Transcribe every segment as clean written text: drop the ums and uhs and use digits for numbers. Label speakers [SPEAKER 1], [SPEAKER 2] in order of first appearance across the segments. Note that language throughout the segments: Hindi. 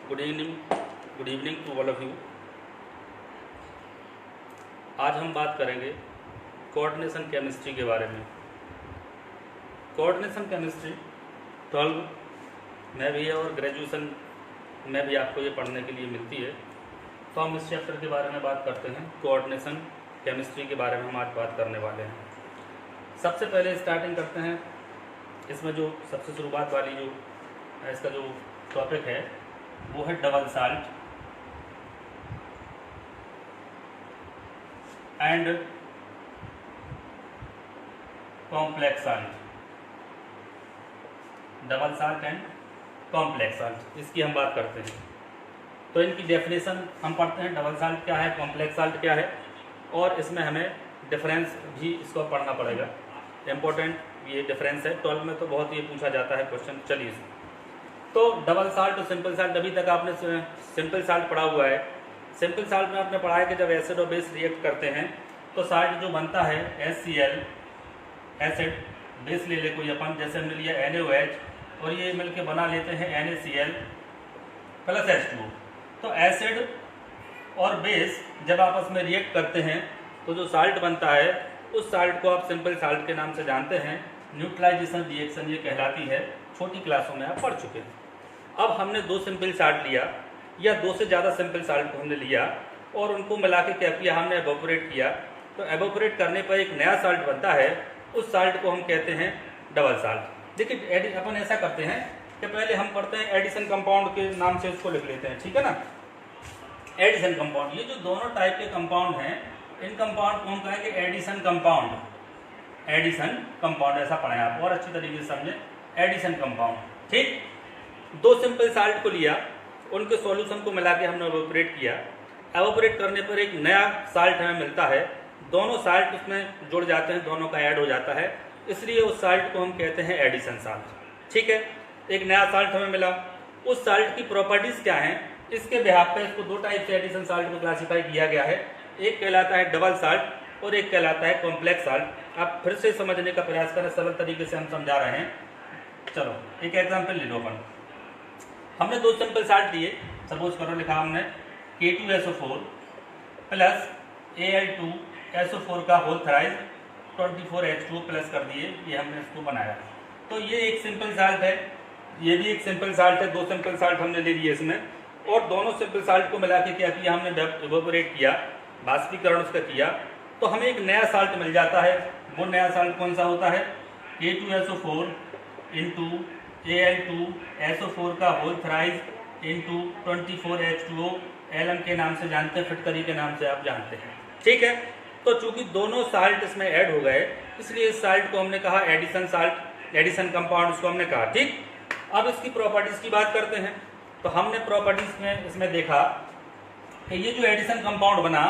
[SPEAKER 1] Good evening to all of you. आज हम बात करेंगे कोऑर्डिनेशन केमिस्ट्री के बारे में। कोऑर्डिनेशन केमिस्ट्री 12 में भी है और ग्रेजुएशन में भी आपको ये पढ़ने के लिए मिलती है। तो हम इस चैप्टर के बारे में बात करते हैं। कोऑर्डिनेशन केमिस्ट्री के बारे में हम आज बात करने वाले हैं। सबसे पहले स्टार्टिंग करते हैं। इसमें जो सबसे शुरुआत वाली जो इसका जो टॉपिक है वो है double salt and complex salt. Double salt and complex salt, इसकी हम बात करते हैं। तो इनकी डेफिनेशन हम पढ़ते हैं। डबल साल्ट क्या है, कॉम्प्लेक्स साल्ट क्या है, और इसमें हमें डिफरेंस भी इसको पढ़ना पड़ेगा। इम्पोर्टेंट ये डिफरेंस है, 12 में तो बहुत ये पूछा जाता है क्वेश्चन। चलिए, तो डबल साल्ट और सिंपल साल्ट, अभी तक आपने सिंपल साल्ट पढ़ा हुआ है। सिंपल साल्ट में आपने पढ़ा है कि जब एसिड और बेस रिएक्ट करते हैं तो साल्ट जो बनता है HCl, एसिड, बेस ले ले कोई अपन, जैसे हमने लिया NaOH और ये मिलके बना लेते हैं NaCl प्लस H2O। तो एसिड और बेस जब आपस में रिएक्ट करते हैं तो जो साल्ट बनता है उस साल्ट को आप सिंपल साल्ट के नाम से जानते हैं। न्यूट्रलाइजेशन रिएक्शन ये कहलाती है, छोटी क्लासों में आप पढ़ चुके हैं। अब हमने दो सिंपल साल्ट लिया या दो से ज़्यादा सिंपल साल्ट को हमने लिया और उनको मिला के क्या किया, हमने एवोपरेट किया। तो एवोपरेट करने पर एक नया साल्ट बनता है, उस साल्ट को हम कहते हैं डबल साल्ट। देखिए अपन ऐसा करते हैं कि पहले हम पढ़ते हैं एडिशन कंपाउंड के नाम से इसको लिख लेते हैं, ठीक है ना। एडिशन कंपाउंड, ये जो दोनों टाइप के कंपाउंड हैं इन कंपाउंड को हम कहेंगे एडिशन कंपाउंड। एडिशन कंपाउंड ऐसा पढ़ें आप और अच्छी तरीके से समझें। एडिशन कंपाउंड, ठीक। दो सिंपल साल्ट को लिया, उनके सॉल्यूशन को मिला के हमने एवोपरेट किया। एवोपरेट करने पर एक नया साल्ट हमें मिलता है, दोनों साल्ट उसमें जुड़ जाते हैं, दोनों का ऐड हो जाता है, इसलिए उस साल्ट को हम कहते हैं एडिशन साल्ट, ठीक है। एक नया साल्ट हमें मिला, उस साल्ट की प्रॉपर्टीज क्या हैं, इसके बिहाफ पे इसको दो टाइप से एडिशन साल्ट को क्लासीफाई किया गया है। एक कहलाता है डबल साल्ट और एक कहलाता है कॉम्प्लेक्स साल्ट। आप फिर से समझने का प्रयास करें, सरल तरीके से हम समझा रहे हैं। चलो एक एग्जाम्पल ले लो अपन। हमने दो सिंपल साल्ट लिए, सपोज करो लिखा हमने K2SO4 प्लस Al2SO4 का होल थ्राइज 24H2O प्लस कर दिए, ये हमने इसको बनाया। तो ये एक सिंपल साल्ट है, ये भी एक सिंपल साल्ट है। दो सिंपल साल्ट हमने ले लिए इसमें, और दोनों सिंपल साल्ट को मिला के क्या किया, हमने इवेपोरेट किया, बाष्पीकरण उसका किया, तो हमें एक नया साल्ट मिल जाता है। वो नया साल्ट कौन सा होता है, K2SO4 इंटू Al2SO4 का whole thrice into 24H2O, Lm के नाम से जानते हैं, फिटकरी के नाम से आप जानते हैं, ठीक है। तो चूंकि दोनों साल्ट इसमें ऐड हो गए, इसलिए इस साल्ट को हमने कहा एडिशन साल्ट, एडिशन कंपाउंड उसको हमने कहा, ठीक। अब इसकी प्रॉपर्टीज की बात करते हैं। तो हमने प्रॉपर्टीज में इसमें देखा कि ये जो एडिशन कंपाउंड बना,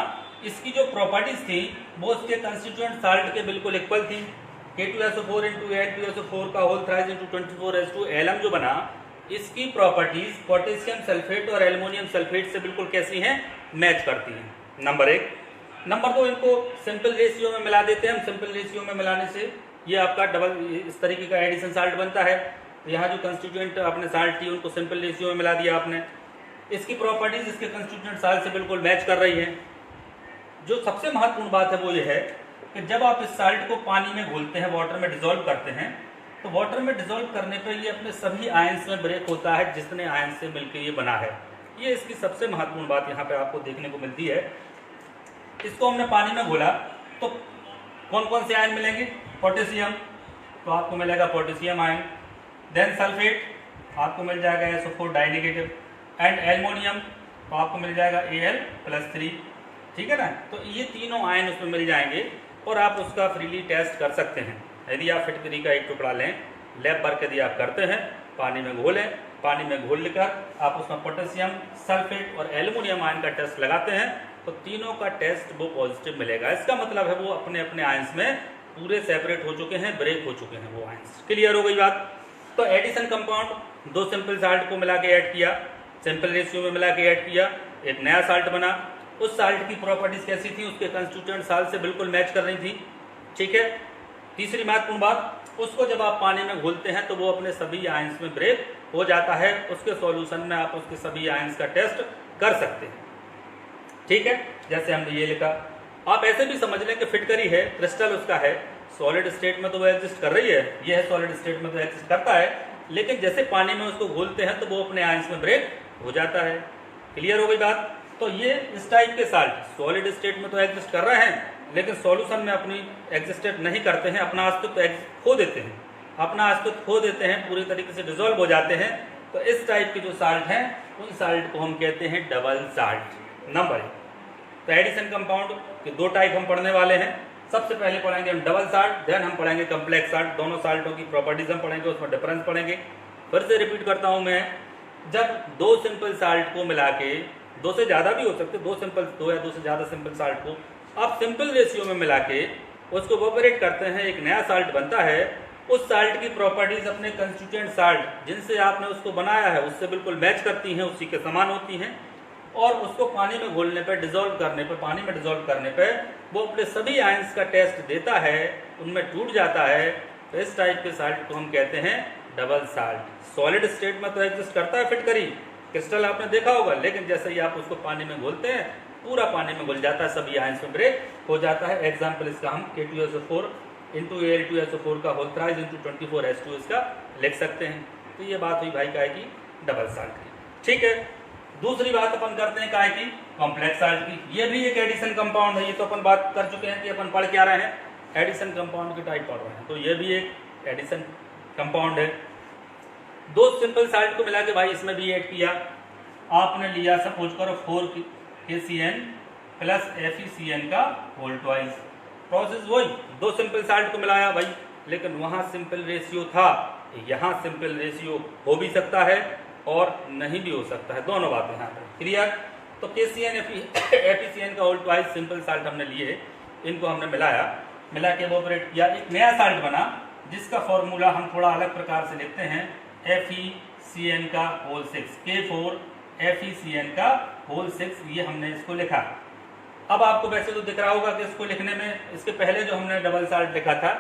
[SPEAKER 1] इसकी जो प्रॉपर्टीज थी वो इसके कंस्टिट्यूएंट साल्ट के बिल्कुल इक्वल थी। K2SO4 इंटू Al2SO4 का whole thrice into 24H2 Lm जो बना, इसकी प्रॉपर्टीज पोटेशियम सल्फेट और एल्युमिनियम सल्फेट से बिल्कुल कैसी हैं, मैच करती हैं, नंबर एक। नंबर दो, इनको सिंपल रेशियो में मिला देते हैं हम। सिंपल रेशियो में मिलाने से ये आपका डबल इस तरीके का एडिशन साल्ट बनता है। यहाँ जो कंस्टिट्यूएंट आपने साल्ट थी उनको सिंपल रेशियो में मिला दिया आपने, इसकी प्रॉपर्टीज इसके कंस्टिट्यूएंट साल्ट से बिल्कुल मैच कर रही है। जो सबसे महत्वपूर्ण बात है वो ये है कि जब आप इस साल्ट को पानी में घोलते हैं, वाटर में डिसॉल्व करते हैं, तो वाटर में डिसॉल्व करने पर ये अपने सभी आयंस में ब्रेक होता है जितने आयंस से मिलकर ये बना है। ये इसकी सबसे महत्वपूर्ण बात यहाँ पे आपको देखने को मिलती है। इसको हमने पानी में घोला तो कौन कौन से आयन मिलेंगे, पोटेशियम, तो आपको मिलेगा पोटेशियम आयन, देन सल्फेट आपको मिल जाएगा SO4 die negative, and aluminium तो आपको मिल जाएगा Al+3, ठीक है ना। तो ये तीनों आयन उसमें मिल जाएंगे और आप उसका फ्रीली टेस्ट कर सकते हैं। यदि आप फिटकरी का एक टुकड़ा लें, लैब वर्क यदि आप करते हैं, पानी में घोलें, पानी में घोल लेकर आप उसमें पोटेशियम, सल्फेट और एल्युमिनियम आयन का टेस्ट लगाते हैं, तो तीनों का टेस्ट वो पॉजिटिव मिलेगा। इसका मतलब है वो अपने अपने आयंस में पूरे सेपरेट हो चुके हैं, ब्रेक हो चुके हैं वो आयंस। क्लियर हो गई बात। तो एडिशन कंपाउंड, दो सिंपल साल्ट को मिला के ऐड किया, सिंपल रेशियो में मिला के ऐड किया, एक नया साल्ट बना। उस साल्ट की प्रॉपर्टीज कैसी थी, उसके कंस्टिट्यूएंट साल्ट से बिल्कुल मैच कर रही थी, ठीक है। तीसरी महत्वपूर्ण बात, उसको जब आप पानी में घोलते हैं तो वो अपने सभी आयंस में ब्रेक हो जाता है। उसके सॉल्यूशन में आप उसके सभी आयंस का टेस्ट कर सकते हैं। ठीक है, जैसे हमने ये लिखा। आप ऐसे भी समझ लें कि फिटकरी है, क्रिस्टल उसका है, सॉलिड स्टेट में तो वो एग्जिस्ट कर रही है, ये है सॉलिड स्टेट में तो एग्जिस्ट करता है, लेकिन जैसे पानी में उसको घोलते हैं तो वो अपने आयंस में ब्रेक हो जाता है। क्लियर हो गई बात? तो ये इस टाइप के साल्ट सॉलिड स्टेट में तो एग्जिस्ट कर रहे हैं, लेकिन सॉल्यूशन में अपनी एग्जिस्टेट नहीं करते हैं, अपना अस्तित्व खो देते हैं, अपना अस्तित्व खो देते हैं, पूरी तरीके से डिजोल्व हो जाते हैं। तो इस टाइप के जो साल्ट हैं उन साल्ट को हम कहते हैं डबल साल्ट। नंबर 1, तो एडिशन कंपाउंड के 2 टाइप हम पढ़ने वाले हैं। सबसे पहले पढ़ेंगे हम डबल साल्ट, देन हम पढ़ेंगे कम्प्लेक्स साल्ट। दोनों साल्टों की प्रॉपर्टीज हम पढ़ेंगे, उसमें डिफरेंस पढ़ेंगे। फिर से रिपीट करता हूं मैं, जब 2 सिंपल साल्ट को मिला के, 2 से ज़्यादा भी हो सकते, 2 या 2 से ज़्यादा सिंपल साल्ट को आप सिंपल रेशियो में मिला के उसको इवैपोरेट करते हैं, एक नया साल्ट बनता है। उस साल्ट की प्रॉपर्टीज अपने कंस्टिट्यूएंट साल्ट जिनसे आपने उसको बनाया है उससे बिल्कुल मैच करती हैं, उसी के समान होती हैं, और उसको पानी में घोलने पर, डिजोल्व करने पर, पानी में डिजोल्व करने पर वो अपने सभी आयंस का टेस्ट देता है, उनमें टूट जाता है। तो इस टाइप के साल्ट को हम कहते हैं डबल साल्ट। सॉलिड स्टेट में तो एग्जिस्ट करता है फिटकरी, क्रिस्टल आपने देखा होगा, लेकिन जैसे ही आप उसको पानी में घोलते हैं पूरा पानी में घुल जाता है, सभी आयंस में ब्रेक हो जाता है। एग्जाम्पल इसका हम K2SO4 इंटू Al2SO4 का होल थ्राइस इंटू 24H2 इसका लिख सकते हैं। तो ये बात हुई भाई काय की डबल साल्ट की। ठीक है, दूसरी बात अपन करते हैं काय की कॉम्प्लेक्स साल्ट की। ये भी एक एडिशन कंपाउंड है, ये तो अपन बात कर चुके हैं कि अपन पढ़ क्या रहे हैं, एडिशन कंपाउंड के टाइप पढ़ रहे हैं। तो ये भी एक एडिशन कंपाउंड है। 2 सिंपल साल्ट को मिला के भाई इसमें भी ऐड किया, आपने लिया सपोज करो 4KCN प्लस FeCN का होल ट्वाइस। प्रोसेस वही, 2 सिंपल साल्ट को मिलाया भाई, लेकिन वहां सिंपल रेशियो था, यहाँ सिंपल रेशियो हो भी सकता है और नहीं भी हो सकता है, दोनों बातें यहाँ पर क्लियर। तो KCN FeCN का होल ट्वाइस सिंपल साल्ट हमने लिए, इनको हमने मिला के इवैपोरेट किया, एक नया साल्ट बना जिसका फॉर्मूला हम थोड़ा अलग प्रकार से लिखते हैं, FeCN का होल 6, K4 FeCN का होल 6, ये हमने इसको लिखा। अब आपको वैसे तो दिख रहा होगा कि इसको लिखने में इसके पहले जो हमने डबल साल्ट लिखा था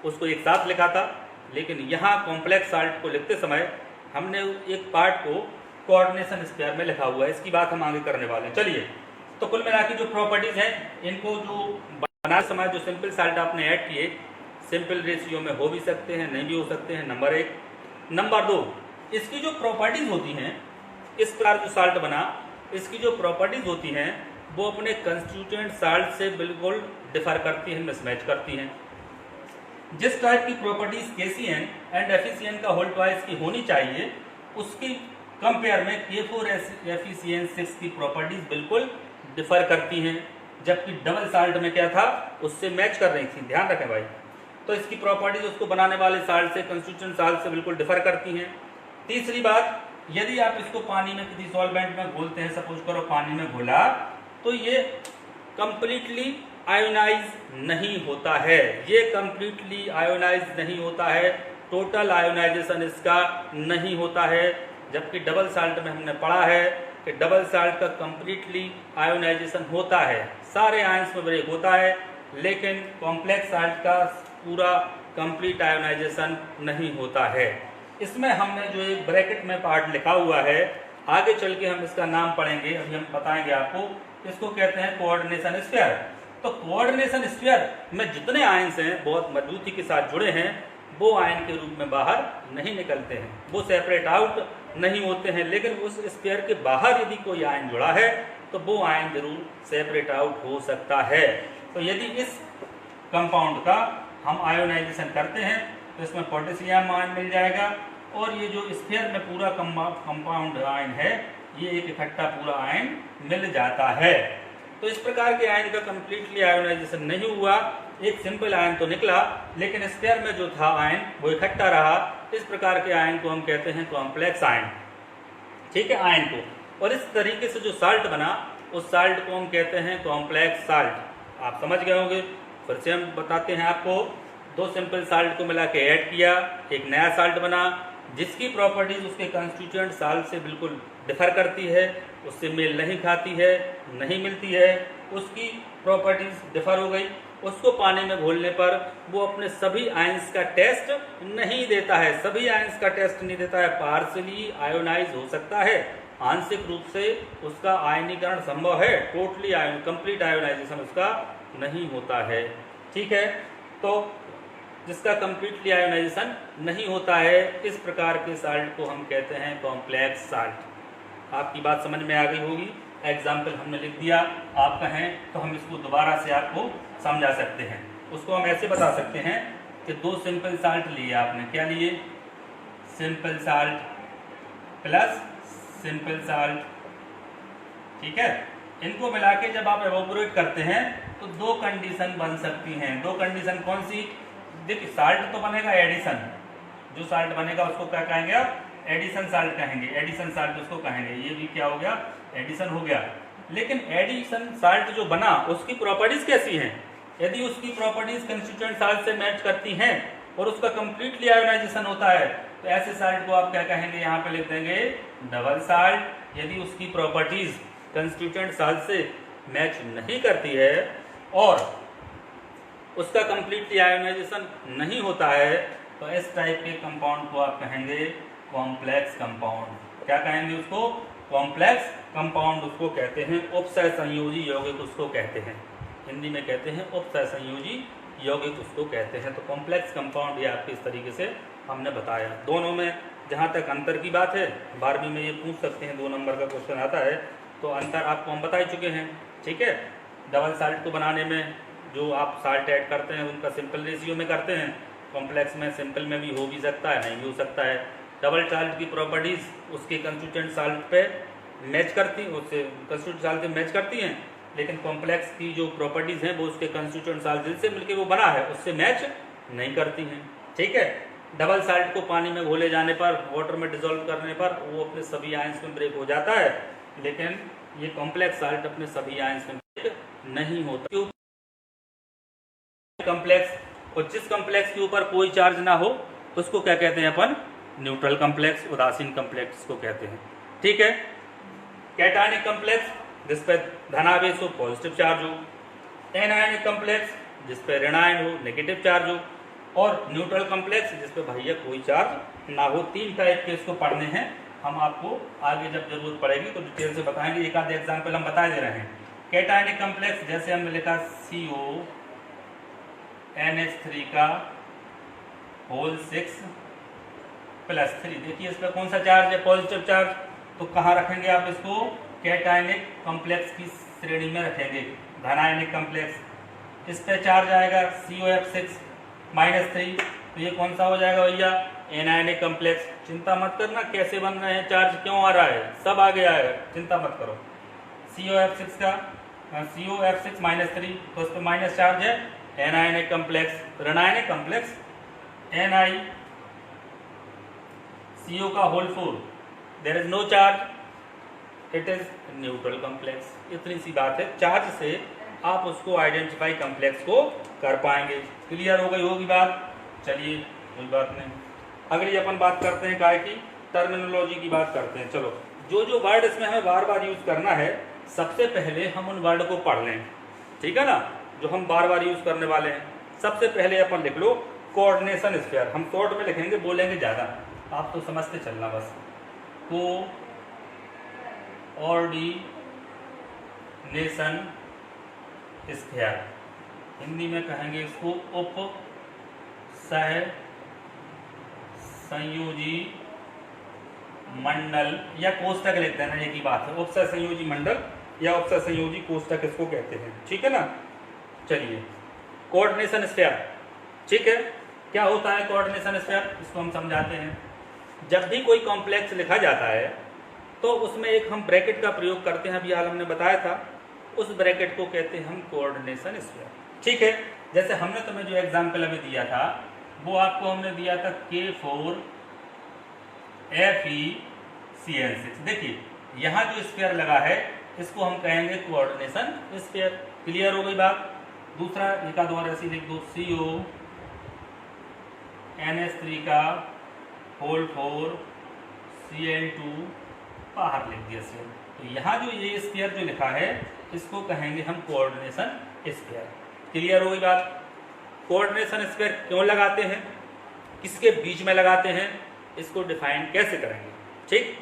[SPEAKER 1] उसको एक साथ लिखा था, लेकिन यहाँ कॉम्प्लेक्स साल्ट को लिखते समय हमने एक पार्ट को कोऑर्डिनेशन स्क्वायर में लिखा हुआ है, इसकी बात हम आगे करने वाले हैं। चलिए, तो कुल मिला के जो प्रॉपर्टीज हैं, इनको जो बनाते समय जो सिंपल साल्ट आपने ऐड किए, सिंपल रेशियो में हो भी सकते हैं, नहीं भी हो सकते हैं, नंबर 1। नंबर 2, इसकी जो प्रॉपर्टीज होती हैं, इस प्रकार जो साल्ट बना, इसकी जो प्रॉपर्टीज होती हैं वो अपने कंस्टिट्यूएंट साल्ट से बिल्कुल डिफर करती हैं, मिसमैच करती हैं। जिस टाइप की प्रॉपर्टीज KCN एंड FeCN का होल ट्वाइस की होनी चाहिए, उसकी कंपेयर में K4 FeCN 6 की प्रॉपर्टीज बिल्कुल डिफर करती हैं, जबकि डबल साल्ट में क्या था, उससे मैच कर रही थी। ध्यान रखें भाई। तो इसकी प्रॉपर्टीज उसको बनाने वाले साल्ट से, कंस्टिट्यूएंट साल्ट से बिल्कुल डिफर करती हैं। तीसरी बात, यदि आप इसको पानी में किसी सॉल्वेंट में घोलते हैं, सपोज करो पानी में घोला, तो ये कंप्लीटली आयोनाइज नहीं होता है, ये कंप्लीटली आयोनाइज नहीं होता है, टोटल आयोनाइजेशन इसका नहीं होता है। जबकि डबल साल्ट में हमने पढ़ा है कि डबल साल्ट का कंप्लीटली आयोनाइजेशन होता है, सारे आयंस में ब्रेक होता है, लेकिन कॉम्प्लेक्स साल्ट का पूरा कंप्लीट आयोनाइजेशन नहीं होता है। इसमें हमने जो एक ब्रैकेट में पार्ट लिखा हुआ है, आगे चल के हम इसका नाम पढ़ेंगे, अभी हम बताएंगे आपको, इसको कहते हैं कोऑर्डिनेशन स्फीयर। तो कोऑर्डिनेशन स्फीयर में जितने आयंस हैं बहुत मजबूती के साथ जुड़े हैं, वो आयन के रूप में बाहर नहीं निकलते हैं, वो सेपरेट आउट नहीं होते हैं, लेकिन उस स्फीयर के बाहर यदि कोई आयन जुड़ा है तो वो आयन जरूर सेपरेट आउट हो सकता है। तो यदि इस कंपाउंड का हम आयोनाइजेशन करते हैं तो इसमें पोटेशियम आयन मिल जाएगा, और ये जो स्फीयर में पूरा कंपाउंड आयन है, ये एक इकट्ठा पूरा आयन मिल जाता है। तो इस प्रकार के आयन का कंप्लीटली आयोनाइजेशन नहीं हुआ, एक सिंपल आयन तो निकला, लेकिन स्फीयर में जो था आयन वो इकट्ठा रहा। इस प्रकार के आयन को हम कहते हैं कॉम्प्लेक्स आयन। ठीक है, आयन को। और इस तरीके से जो साल्ट बना, उस साल्ट को हम कहते हैं कॉम्प्लेक्स साल्ट। आप समझ गए होंगे, फिर से हम बताते हैं आपको। 2 सिंपल साल्ट को मिला के ऐड किया, एक नया साल्ट बना, जिसकी प्रॉपर्टीज उसके कंस्टिट्यूएंट साल्ट से बिल्कुल डिफर करती है, उससे मेल नहीं खाती है, नहीं मिलती है, उसकी प्रॉपर्टीज डिफर हो गई। उसको पानी में घोलने पर वो अपने सभी आयंस का टेस्ट नहीं देता है, सभी आयंस का टेस्ट नहीं देता है, पार्शियली आयोनाइज हो सकता है, आंशिक रूप से उसका आयनीकरण संभव है, टोटली आयन कंप्लीट आयोनाइजेशन उसका नहीं होता है। ठीक है, तो जिसका कंप्लीटली आयोनाइजेशन नहीं होता है, इस प्रकार के साल्ट को हम कहते हैं कॉम्प्लेक्स साल्ट। आपकी बात समझ में आ गई होगी, एग्जाम्पल हमने लिख दिया, आप कहें तो हम इसको दोबारा से आपको समझा सकते हैं। उसको हम ऐसे बता सकते हैं कि दो सिंपल साल्ट लिए आपने, क्या लिए, simple salt plus simple salt. ठीक है, इनको मिला के जब आप एवोपोरेट करते हैं तो दो कंडीशन बन सकती हैं। दो कंडीशन कौन सी, देखिए साल्ट तो बनेगा एडिशन, जो साल्ट बनेगा उसको क्या कहेंगे आप, एडिशन साल्ट कहेंगे, एडिशन साल्ट उसको कहेंगे, ये भी क्या हो गया, एडिशन हो गया। लेकिन एडिशन साल्ट जो बना उसकी प्रॉपर्टीज कैसी हैं, यदि उसकी प्रॉपर्टीज कंस्टिट्यूएंट साल्ट से मैच करती हैं और उसका कंप्लीटली आयोनाइजेशन होता है तो ऐसे साल्ट को आप क्या कहेंगे, यहाँ पे लिख देंगे डबल साल्ट। यदि उसकी प्रॉपर्टीज कंस्टिट्यूएंट साल्ट से मैच नहीं करती है और उसका कंप्लीटली आयोनाइजेशन नहीं होता है तो इस टाइप के कंपाउंड को आप कहेंगे कॉम्प्लेक्स कंपाउंड। क्या कहेंगे उसको, कॉम्प्लेक्स कंपाउंड उसको कहते हैं, उपसह संयोजी यौगिक उसको कहते हैं, हिंदी में कहते हैं उपसह संयोजी यौगिक उसको कहते हैं। तो कॉम्प्लेक्स कंपाउंड ये आपके इस तरीके से हमने बताया। दोनों में जहाँ तक अंतर की बात है, 12वीं में ये पूछ सकते हैं, 2 नंबर का क्वेश्चन आता है, तो अंतर आपको हम बता ही चुके हैं। ठीक है, डबल साल्ट को बनाने में जो आप साल्ट ऐड करते हैं उनका सिंपल रेशियो में करते हैं, कॉम्प्लेक्स में सिंपल में भी हो भी सकता है, नहीं भी हो सकता है। डबल साल्ट की प्रॉपर्टीज उसके कंस्टिट्यूएंट साल्ट पे मैच करती, उससे कंस्टिट्यूएंट साल्ट से मैच करती हैं, लेकिन कॉम्प्लेक्स की जो प्रॉपर्टीज हैं वो उसके कंस्टिट्यूएंट साल्ट जिनसे मिलकर वो बना है उससे मैच नहीं करती हैं। ठीक है, डबल साल्ट को पानी में घोले जाने पर, वाटर में डिसॉल्व करने पर वो अपने सभी आयंस में ब्रेक हो जाता है, लेकिन ये कॉम्प्लेक्स साल्ट अपने सभी आयंस में ब्रेक नहीं होता। क्यों, कॉम्प्लेक्स, और जिस कॉम्प्लेक्स के ऊपर कोई चार्ज ना हो उसको क्या कहते हैं अपन, न्यूट्रल कॉम्प्लेक्स, उदासीन कॉम्प्लेक्स को कहते हैं। ठीक है, कैटायनिक कॉम्प्लेक्स जिस पे धनावेश हो, पॉजिटिव चार्ज हो, एनायनिक कॉम्प्लेक्स जिस पे ऋणायन हो, नेगेटिव चार्ज हो, और न्यूट्रल कॉम्प्लेक्स जिस पे भैया कोई चार्ज ना हो। 3 टाइप के इसको पढ़ने हैं, हम आपको आगे जब जरूरत पड़ेगी तो डिटेल से बताएंगे, एक आधे एग्जाम्पल हम बता दे रहे हैं। कैटायनिक कॉम्प्लेक्स जैसे हमने लिखा CO NH3 का होल 6+3, देखिए इस पर कौन सा चार्ज है, पॉजिटिव चार्ज, तो कहाँ रखेंगे आप इसको, कैटायनिक कॉम्प्लेक्स की श्रेणी में रखेंगे। धनायनिक कॉम्प्लेक्स, इस पे चार्ज आएगा COF6-3, तो ये कौन सा हो जाएगा भैया, एनायनिक कॉम्प्लेक्स। चिंता मत करना कैसे बन रहे हैं, चार्ज क्यों आ रहा है, सब आगे आएगा, चिंता मत करो। COF6 का COF6-3, तो उस पर माइनस चार्ज है, एनायनिक कॉम्प्लेक्स। ऋणायनिक कॉम्प्लेक्स Ni CO का whole 4, there is no charge, it is neutral complex. इतनी सी बात है, चार्ज से आप उसको आइडेंटिफाई कॉम्प्लेक्स को कर पाएंगे। क्लियर हो गई होगी बात, चलिए कोई बात नहीं। अगली अपन बात करते हैं काय की, टर्मिनोलॉजी की बात करते हैं। चलो, जो जो वर्ड इसमें हमें बार बार यूज करना है, सबसे पहले हम उन वर्ड को पढ़ लें, ठीक है ना, जो हम बार बार यूज करने वाले हैं। सबसे पहले अपन लिख लो कोऑर्डिनेशन स्फीयर, हम शॉर्ट में लिखेंगे, बोलेंगे ज़्यादा, आप तो समझते चलना बस। कोऑर्डिनेशन स्फीयर, हिंदी में कहेंगे इसको उप सह संयोजी मंडल या कोष्टक लिख देना, एक ही बात है, उपसह संयोजी मंडल या उपसह संयोजी कोष्टक इसको कहते हैं। ठीक है ना, चलिए कोऑर्डिनेशन स्फीयर, ठीक है, क्या होता है कोऑर्डिनेशन स्फीयर, इसको हम समझाते हैं। जब भी कोई कॉम्प्लेक्स लिखा जाता है तो उसमें एक हम ब्रैकेट का प्रयोग करते हैं, अभी हाल हमने बताया था, उस ब्रैकेट को कहते हैं हम कोऑर्डिनेशन स्फीयर। ठीक है, जैसे हमने तुम्हें जो एग्जाम्पल अभी दिया था वो आपको हमने दिया था K4FeCN6। देखिए यहाँ जो स्फीयर लगा है इसको हम कहेंगे कोऑर्डिनेशन स्फीयर। क्लियर हो गई बात। दूसरा एक आध और ऐसी लिख दो, CONH3 का होल 4 Cl2 बाहर लिख दिया स्फीयर। तो यहाँ जो ये स्फीयर जो लिखा है इसको कहेंगे हम कोऑर्डिनेशन स्फीयर। क्लियर हो गई बात। कोऑर्डिनेशन स्फीयर क्यों लगाते हैं, किसके बीच में लगाते हैं, इसको डिफाइन कैसे करेंगे। ठीक,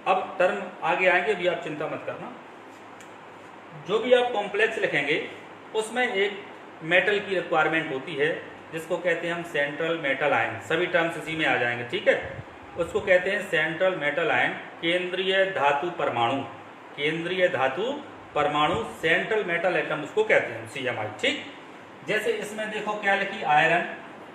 [SPEAKER 1] अब टर्म आगे आएंगे, भी आप चिंता मत करना। जो भी आप कॉम्प्लेक्स लिखेंगे उसमें एक मेटल की रिक्वायरमेंट होती है जिसको कहते हैं हम सेंट्रल मेटल आयन, सभी टर्म्स इसी में आ जाएंगे। ठीक है, उसको कहते हैं सेंट्रल मेटल आयन, केंद्रीय धातु परमाणु, केंद्रीय धातु परमाणु, सेंट्रल मेटल एटम उसको कहते हैं CMI। ठीक, जैसे इसमें देखो क्या लिखी, आयरन,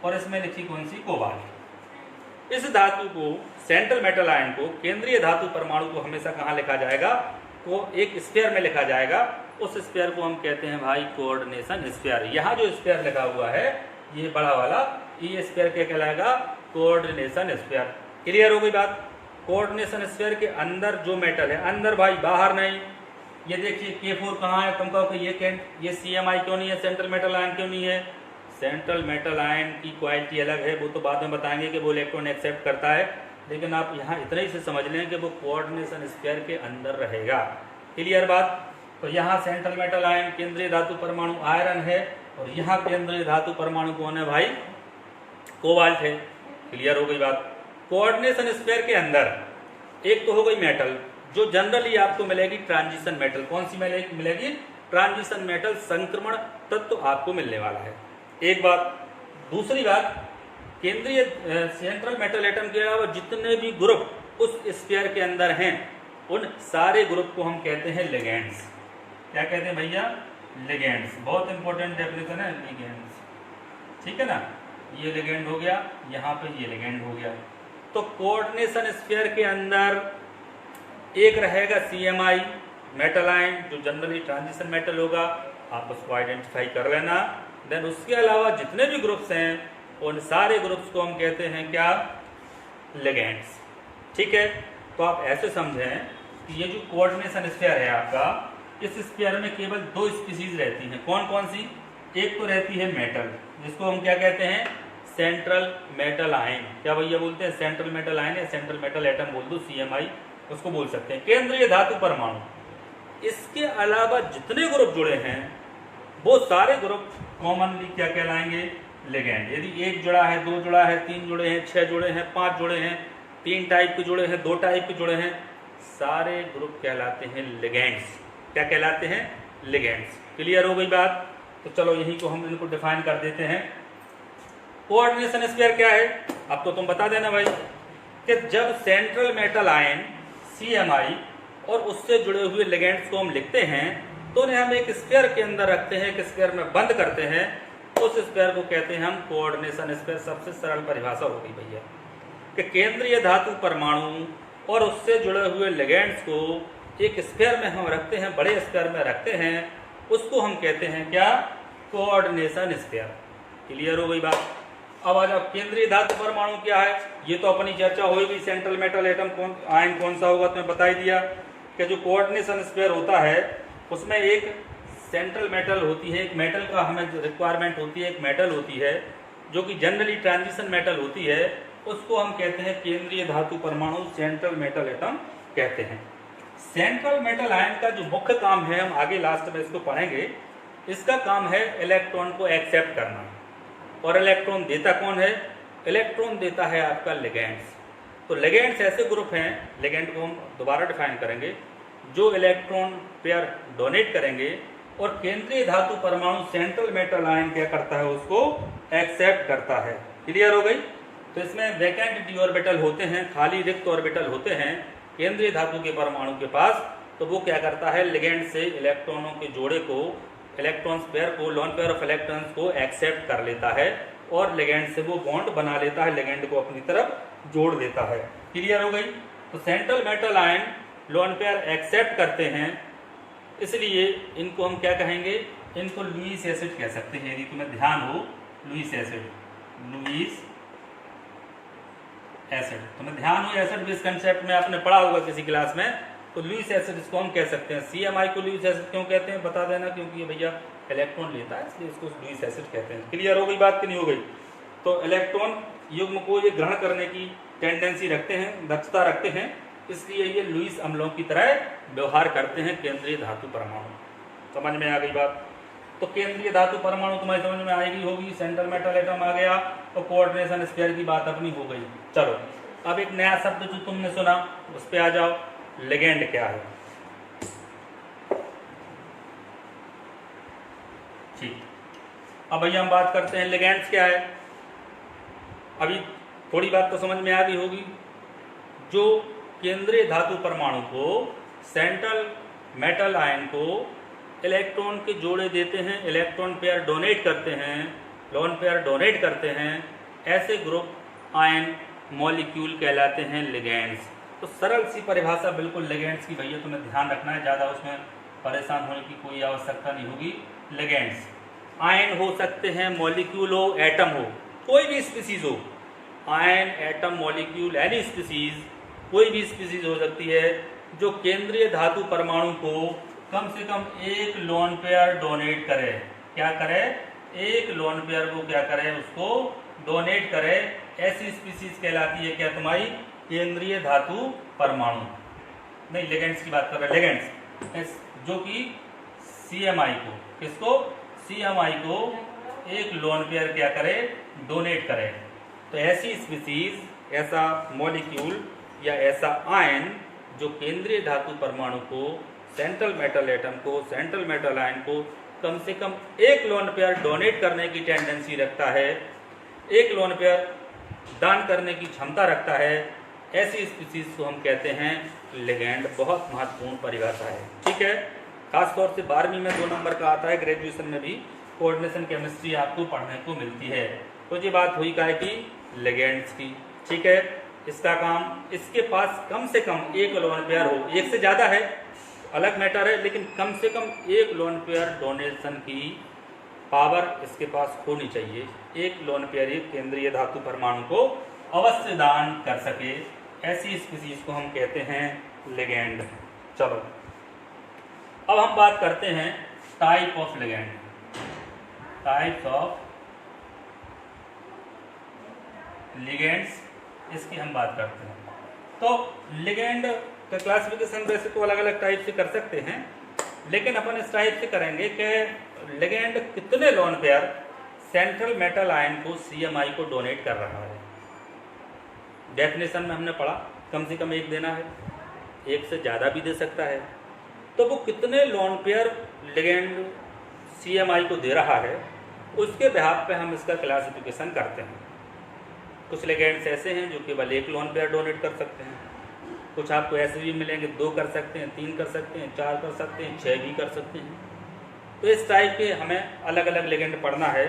[SPEAKER 1] और इसमें लिखी कौन सी, कोबाल्ट। इस धातु को, सेंट्रल मेटल आयन को, केंद्रीय धातु परमाणु को हमेशा कहाँ लिखा जाएगा, को एक स्फीयर में लिखा जाएगा। उस स्फीयर को हम कहते हैं भाई कोऑर्डिनेशन स्फीयर। यहाँ जो स्फीयर लिखा हुआ है ये बड़ा वाला, ये स्फीयर क्या कहलाएगा, कोऑर्डिनेशन स्फीयर। क्लियर हो गई बात। कोऑर्डिनेशन स्फीयर के अंदर जो मेटल है, अंदर भाई, बाहर नहीं। ये देखिए K4 कहाँ है, तुम कहो कि ये CMI क्यों नहीं है, सेंट्रल मेटल आयन क्यों नहीं है। सेंट्रल मेटल आयन की क्वालिटी अलग है, वो तो बाद में बताएंगे कि वो इलेक्ट्रॉन एक्सेप्ट करता है, लेकिन आप यहाँ इतना ही से समझ लें कि वो कोऑर्डिनेशन स्फीयर के अंदर रहेगा। क्लियर बात। तो यहाँ सेंट्रल मेटल आयन, केंद्रीय धातु परमाणु आयरन है, और यहाँ केंद्रीय धातु परमाणु कौन है भाई, कोबाल्ट है। क्लियर हो गई बात। कोऑर्डिनेशन स्फीयर के अंदर एक तो हो गई मेटल, जो जनरली आपको मिलेगी ट्रांजिशन मेटल। कौन सी मिलेगी, ट्रांजिशन मेटल, संक्रमण तत्व आपको मिलने वाला है, एक बात। दूसरी बात, केंद्रीय सेंट्रल मेटल एटम के अलावा जितने भी ग्रुप उस स्फीयर के अंदर हैं, उन सारे ग्रुप को हम कहते हैं लिगेंड्स। क्या कहते हैं भैया, लिगेंड्स। बहुत इंपॉर्टेंट डेफिनेशन है, लिगेंड्स। ठीक है ना, ये लिगेंड हो गया, यहाँ पे ये लिगेंड हो गया। तो कोऑर्डिनेशन स्फीयर के अंदर एक रहेगा CMI मेटल आयन, जो जनरली ट्रांजिशन मेटल होगा, आप उसको आइडेंटिफाई कर लेना। देन उसके अलावा जितने भी ग्रुप्स हैं उन सारे ग्रुप्स को हम कहते हैं क्या, लिगेंड्स। ठीक है, तो आप ऐसे समझें कि ये जो कोऑर्डिनेशन स्फीयर है आपका, इस स्फीयर में केवल दो स्पीसीज रहती हैं। कौन कौन सी, एक तो रहती है मेटल, जिसको हम क्या कहते हैं, सेंट्रल मेटल आयन। क्या भैया बोलते हैं, सेंट्रल मेटल आयन या सेंट्रल मेटल एटम बोल दो, CMI उसको बोल सकते हैं। केंद्रीय धातु परमाणु, इसके अलावा जितने ग्रुप जुड़े हैं वो सारे ग्रुप कॉमनली क्या कहलाएंगे, लिगेंड। यदि एक जुड़ा है, दो जुड़ा है, तीन जुड़े हैं, 6 जुड़े हैं, 5 जुड़े हैं, 3 टाइप के जुड़े हैं, 2 टाइप के जुड़े हैं, सारे ग्रुप कहलाते हैं लिगेंड्स। क्या कहलाते हैं, लिगेंड्स। क्लियर हो गई बात। तो चलो यही को हम इनको डिफाइन कर देते हैं। कोऑर्डिनेशन स्फीयर क्या है, अब तो तुम बता देना भाई, कि जब सेंट्रल मेटल आयन CMI और उससे जुड़े हुए लिगेंड्स को हम लिखते हैं तो उन्हें हम एक स्फीयर के अंदर रखते हैं, एक स्फीयर में बंद करते हैं। उस स्फीयर को कहते हैं हम कोऑर्डिनेशन स्फीयर। सबसे सरल परिभाषा होगी भैया कि केंद्रीय धातु परमाणु और उससे जुड़े हुए लिगेंड्स को एक स्फीयर में हम रखते हैं, बड़े स्फीयर में रखते हैं, उसको हम कहते हैं क्या, कोऑर्डिनेशन स्फीयर। क्लियर हो गई बात। अब आ जाओ, केंद्रीय धातु परमाणु क्या है, ये तो अपनी चर्चा हो गई। सेंट्रल मेटल एटम आयन कौन सा होगा, तुम्हें बता ही दिया कि जो कोऑर्डिनेशन स्फीयर होता है उसमें एक सेंट्रल मेटल होती है, एक मेटल का हमें रिक्वायरमेंट होती है, एक मेटल होती है जो कि जनरली ट्रांजिशन मेटल होती है, उसको हम कहते हैं केंद्रीय धातु परमाणु, सेंट्रल मेटल एटम कहते हैं। सेंट्रल मेटल आयन का जो मुख्य काम है, हम आगे लास्ट में इसको पढ़ेंगे, इसका काम है इलेक्ट्रॉन को एक्सेप्ट करना। और इलेक्ट्रॉन देता कौन है, इलेक्ट्रॉन देता है आपका लिगेंड्स। तो लिगेंड्स ऐसे ग्रुप हैं, लिगेंड को हम दोबारा डिफाइन करेंगे, जो इलेक्ट्रॉन पेयर डोनेट करेंगे और केंद्रीय धातु परमाणु सेंट्रल मेटल आयन क्या करता है, उसको एक्सेप्ट करता है। क्लियर हो गई। तो इसमें वैकेंट d ऑर्बिटल होते हैं, खाली रिक्त ऑर्बिटल होते हैं केंद्रीय धातु के परमाणु के पास। तो वो क्या करता है, लिगेंड से इलेक्ट्रॉनों के जोड़े को, इलेक्ट्रॉन्स पेयर को, लोन पेयर ऑफ इलेक्ट्रॉन्स को एक्सेप्ट कर लेता है और लिगेंड से वो बॉन्ड बना लेता है, लिगेंड को अपनी तरफ जोड़ देता है। क्लियर हो गई। तो central metal ion lone pair accept करते हैं, इसलिए इनको हम क्या कहेंगे, इनको लुईस एसिड कह सकते हैं। यदि तुम्हें ध्यान हो, लुईस एसिड, लुईस एसिड, तुम्हें ध्यान हो, एसिड बेस कंसेप्ट में आपने पढ़ा होगा किसी क्लास में, तो लुईस एसिड इसको हम कह सकते हैं। CMI को लुईस एसिड क्यों कहते हैं बता देना, क्योंकि ये भैया इलेक्ट्रॉन लेता है, इसलिए इसको लुईस एसिड कहते हैं। क्लियर हो गई बात कि नहीं हो गई। तो इलेक्ट्रॉन युग्म को ये ग्रहण करने की टेंडेंसी रखते हैं, दक्षता रखते हैं, इसलिए ये लुईस अम्लों की तरह व्यवहार करते हैं केंद्रीय धातु परमाणु। समझ में आ गई बात। तो केंद्रीय धातु परमाणु तुम्हारी समझ में आएगी होगी, सेंट्रल मेटल एटम आ गया और कोऑर्डिनेशन स्फीयर की बात अपनी हो गई। चलो अब एक नया शब्द जो तुमने सुना उस पे आ जाओ, लिगेंड क्या है। ठीक, अब भैया हम बात करते हैं लिगेंड्स क्या है। अभी थोड़ी बात तो समझ में आ गई होगी। जो केंद्रीय धातु परमाणु को, सेंट्रल मेटल आयन को इलेक्ट्रॉन के जोड़े देते हैं, इलेक्ट्रॉन पेयर डोनेट करते हैं, लोन पेयर डोनेट करते हैं, ऐसे ग्रुप आयन मॉलिक्यूल कहलाते हैं लिगेंड्स। तो सरल सी परिभाषा बिल्कुल लिगेंड्स की भैया तुम्हें ध्यान रखना है, ज़्यादा उसमें परेशान होने की कोई आवश्यकता नहीं होगी। लिगेंड्स आयन हो सकते हैं, मॉलिक्यूल हो, एटम हो, कोई भी स्पीसीज हो, ion, atom, molecule, any species, कोई भी स्पीसीज हो सकती है जो केंद्रीय धातु परमाणु को कम से कम एक लोन पेयर डोनेट करे। क्या करे? एक लोन पेयर को क्या करे? उसको डोनेट करे। ऐसी स्पीसीज कहलाती है क्या तुम्हारी? केंद्रीय धातु परमाणु। नहीं, लिगेंड्स की बात कर रहे हैं, लिगेंड्स जो कि CMI को, किसको? CMI को एक लोन पेयर क्या करे? डोनेट करे। तो ऐसी स्पीसीज, ऐसा मॉलिक्यूल या ऐसा आयन जो केंद्रीय धातु परमाणु को, सेंट्रल मेटल एटम को, सेंट्रल मेटल आयन को कम से कम एक लोन पेयर डोनेट करने की टेंडेंसी रखता है, एक लोन पेयर दान करने की क्षमता रखता है, ऐसी स्पीसीज को हम कहते हैं लिगेंड। बहुत महत्वपूर्ण परिभाषा है, ठीक है। खासतौर से 12वीं में 2 नंबर का आता है, ग्रेजुएशन में भी कोऑर्डिनेशन केमिस्ट्री आपको पढ़ने को मिलती है। तो ये बात हुई क्या है कि लिगेंड्स की, ठीक है। इसका काम, इसके पास कम से कम एक लोन पेयर हो, एक से ज़्यादा है अलग मैटर है, लेकिन कम से कम एक लोन पेयर डोनेशन की पावर इसके पास होनी चाहिए। एक लोन पेयर ही केंद्रीय धातु परमाणु को अवश्य दान कर सके, ऐसी स्पीसीज को हम कहते हैं लिगेंड। चलो अब हम बात करते हैं type of ligand, types of ligands, इसकी हम बात करते हैं। तो लिगेंड का क्लासिफिकेशन वैसे तो अलग अलग टाइप से कर सकते हैं, लेकिन अपन इस टाइप से करेंगे कि लिगेंड कितने lone pair central metal ion को CMI को डोनेट कर रहा है। डेफिनेशन में हमने पढ़ा कम से कम एक देना है, एक से ज़्यादा भी दे सकता है। तो वो कितने लोन पेयर लिगेंड CMI को दे रहा है, उसके बिहाफ पे हम इसका क्लासिफिकेशन करते हैं। कुछ लिगेंड्स ऐसे हैं जो केवल एक लोन पेयर डोनेट कर सकते हैं, कुछ आपको ऐसे भी मिलेंगे 2 कर सकते हैं, 3 कर सकते हैं, 4 कर सकते हैं, 6 भी कर सकते हैं। तो इस टाइप के हमें अलग अलग लिगेंड पढ़ना है,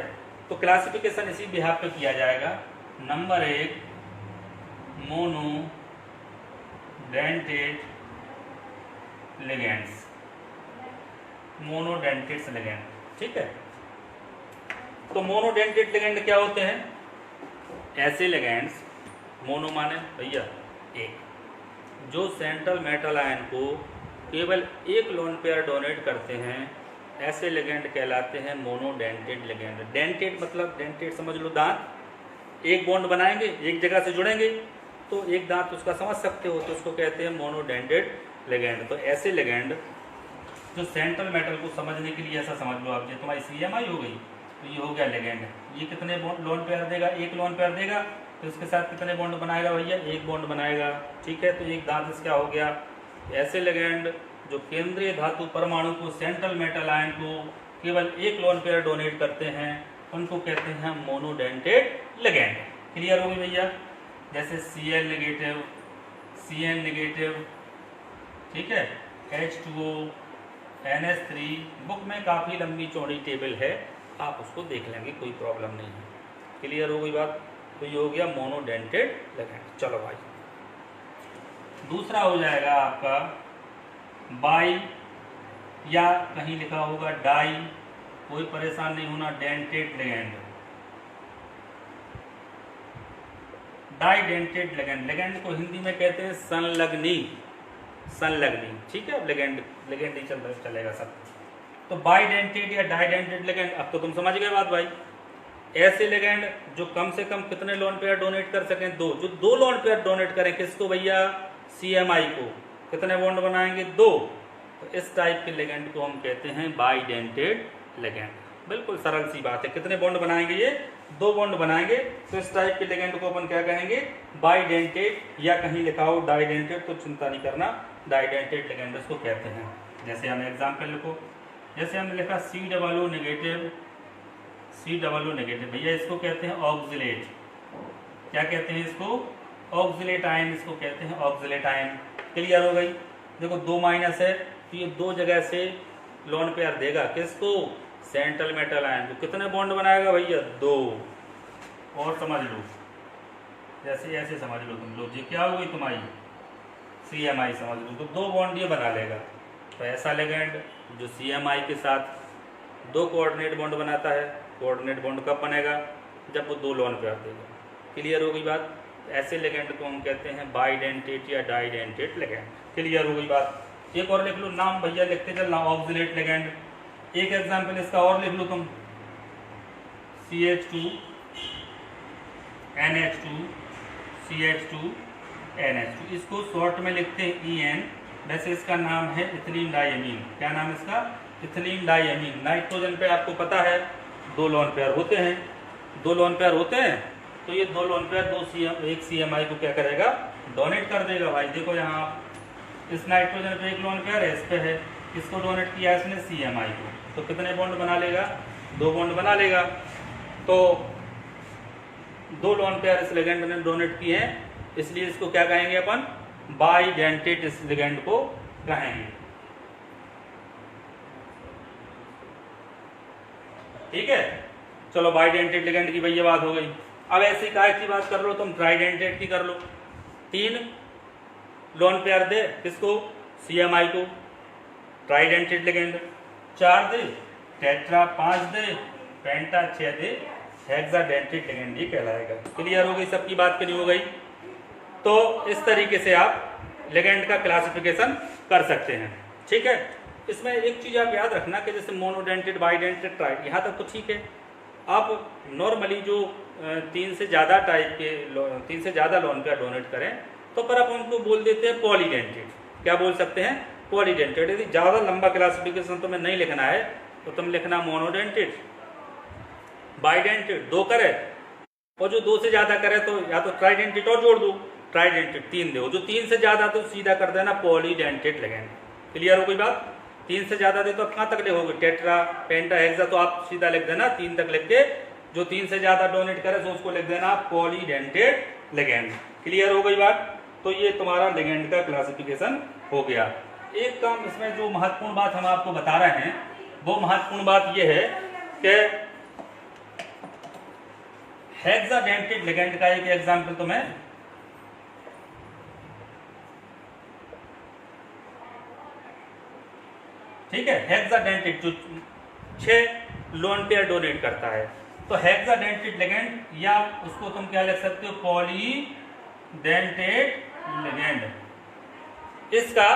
[SPEAKER 1] तो क्लासिफिकेशन इसी बिहाफ पे किया जाएगा। Number 1 mono dentate ligands, monodentate ligand, ठीक है। तो मोनोडेंटेड लिगेंड क्या होते हैं? ऐसे लिगेंड्स, मोनो माने भैया एक, जो सेंट्रल मेटल आयन को केवल एक लोन पेयर डोनेट करते हैं, ऐसे लिगेंड कहलाते हैं मोनोडेंटेड लिगेंड। डेंटेड मतलब, डेंटेड समझ लो दांत, एक बॉन्ड बनाएंगे, एक जगह से जुड़ेंगे तो एक दांत उसका समझ सकते हो, तो उसको कहते हैं मोनोडेंटेड लिगेंड। तो ऐसे लिगेंड जो सेंट्रल मेटल को समझने के लिए ऐसा समझ लो आप, जो तुम्हारी CMI हो गई तो ये हो गया लिगेंड। ये कितने लोन पेयर देगा? एक लोन पेयर देगा, तो इसके साथ कितने बॉन्ड बनाएगा भैया? एक बॉन्ड बनाएगा, ठीक है। तो एक दांत इसका हो गया। ऐसे लिगेंड जो केंद्रीय धातु परमाणु को, सेंट्रल मेटल आयन को केवल एक लोन पेयर डोनेट करते हैं, उनको कहते हैं मोनोडेंटेड लिगेंड। क्लियर होगी भैया? जैसे Cl नेगेटिव, Cn नेगेटिव, ठीक है, H2O, NH3। बुक में काफ़ी लंबी चौड़ी टेबल है, आप उसको देख लेंगे, कोई प्रॉब्लम नहीं है। क्लियर हो गई बात? तो ये हो गया मोनोडेंटेड लिगेंड। चलो भाई, दूसरा हो जाएगा आपका बाई, या कहीं लिखा होगा डाई, कोई परेशान नहीं होना, dentate ligand. Di dentate ligand, ligand को हिंदी में कहते हैं संलग्नी, संलग्नी, ठीक है। लिगेंड लिगेंड ही चलेगा सब। तो बाई डेंटेड या डाई डेंटेड लिगेंड, अब तो तुम समझ गए बात भाई। ऐसे लिगेंड जो कम से कम कितने लोन पेयर डोनेट कर सकें? 2, जो 2 लोन पेयर डोनेट करें, किसको भैया? CMI को। कितने बॉन्ड बनाएंगे? 2। तो इस टाइप के लिगेंड को हम कहते हैं बाई डेंटेड लिगेंड। बिल्कुल सरल सी बात है। कितने बॉन्ड बनाएंगे ये? 2 बॉन्ड बनाएंगे। तो इस टाइप के लिगेंड को अपन क्या कहेंगे? बाइडेंटेट, या कहीं लिखा हो डाइडेंटेट तो चिंता नहीं करना, डाइडेंटेट लिगेंड इसको कहते हैं। जैसे हम एग्जाम्पल लिखो, जैसे हमने लिखा COO नेगेटिव, COO नेगेटिव, भैया इसको कहते हैं ऑक्सिलेट। क्या कहते हैं इसको? ऑक्सिलेट आयन इसको कहते हैं, ऑक्सिलेट आयन। क्लियर हो गई? देखो 2 माइनस है तो ये 2 जगह से लोन पेयर देगा किसको? Central metal ion. तो कितने बॉन्ड बनाएगा भैया? 2। और समझ लो, जैसे ऐसे समझ लो तुम लोग, ये क्या हो गई तुम्हारी CMI समझ लो, तो 2 बॉन्ड ये बना लेगा। तो ऐसा लिगेंड जो CMI के साथ 2 कोऑर्डिनेट बॉन्ड बनाता है, कोऑर्डिनेट बॉन्ड कब बनेगा? जब वो 2 लोन पेयर देगा। क्लियर हो गई बात? ऐसे लिगेंड को हम कहते हैं बाइडेंटेट या डाइडेंटेट लिगेंड। क्लियर हो गई बात? एक और लिख लो नाम भैया, लिखते चलना, ऑक्सिलेट लिगेंड। एक एग्जांपल इसका और लिख लो तुम, CH2 NH2 CH2 NH2, इसको शॉर्ट में लिखते हैं EN। वैसे इसका नाम है इथिलीन डाइअमीन। क्या नाम है इसका? इथिलीन डाइअमीन। नाइट्रोजन पे आपको पता है 2 लोन पेयर होते हैं, 2 लोन पेयर होते हैं। तो ये 2 लोन पेयर एक CMI को क्या करेगा? डोनेट कर देगा। भाई देखो यहाँ इस नाइट्रोजन पे 1 लोन पेयर है, इस पे है, किसको डोनेट किया इसने? CMI को। तो कितने बॉन्ड बना लेगा? 2 बॉन्ड बना लेगा। तो 2 लोन पेयर इस लिगेंड ने डोनेट किए हैं, इसलिए इसको क्या कहेंगे अपन? बाइडेंटेट इस लिगेंड को कहेंगे। ठीक है, चलो बाइडेंटेट लिगेंड की भैया बात हो गई। अब ऐसी काय की बात कर लो तुम? ट्राइडेंटेट की कर लो। 3 लोन पेयर दे किसको? CMI को, ट्राइडेंटेट लिगेंड। 4 दे टेट्रा, 5 दे पेंटा, 6 दे हेक्साडेंटेट लिगेंड, ये कहलाएगा। क्लियर हो गई? सबकी बात क्लियर हो गई? तो इस तरीके से आप लिगेंड का क्लासिफिकेशन कर सकते हैं। ठीक है, इसमें एक चीज आप याद रखना कि जैसे मोनोडेंटेट, बाइडेंटेट, ट्राइड, यहाँ तक तो ठीक है। आप नॉर्मली जो 3 से ज़्यादा टाइप के 3 से ज़्यादा लोन पेयर डोनेट करें तो पर आप उनको बोल देते हैं पॉलीडेंटेट। क्या बोल सकते हैं? पॉलीडेंटेट। यदि ज़्यादा लंबा क्लासिफिकेशन तुम्हें नहीं लिखना है तो तुम लिखना मोनोडेंटेट, बाइडेंटेट 2 करे, और जो 2 से ज़्यादा करे तो या तो ट्राइडेंटेट और जोड़ दो, ट्राइडेंटेट 3 दो, जो 3 से ज़्यादा तो सीधा कर देना पॉलीडेंटेट लिगेंड। क्लियर हो गई बात? 3 से ज़्यादा दे तो आप कहाँ तक लिखोगे? टेट्रा, पेंटा, हेक्सा, तो आप सीधा लिख देना 3 तक लिख के, जो 3 से ज़्यादा डोनेट करे तो उसको लिख देना पॉलीडेंटेट लिगेंड। क्लियर हो गई बात? तो ये तुम्हारा लिगेंड का क्लासिफिकेशन हो गया। एक काम इसमें जो महत्वपूर्ण बात हम आपको बता रहे हैं, वो महत्वपूर्ण बात ये है कि हेक्साडेंटेट लिगेंड का एक एग्जांपल तुम्हें ठीक है, हेक्साडेंटेट जो 6 लोन पेयर डोनेट करता है, तो हेक्साडेंटेट लिगेंड, या उसको तुम क्या लिख सकते हो? Polydentate ligand. इसका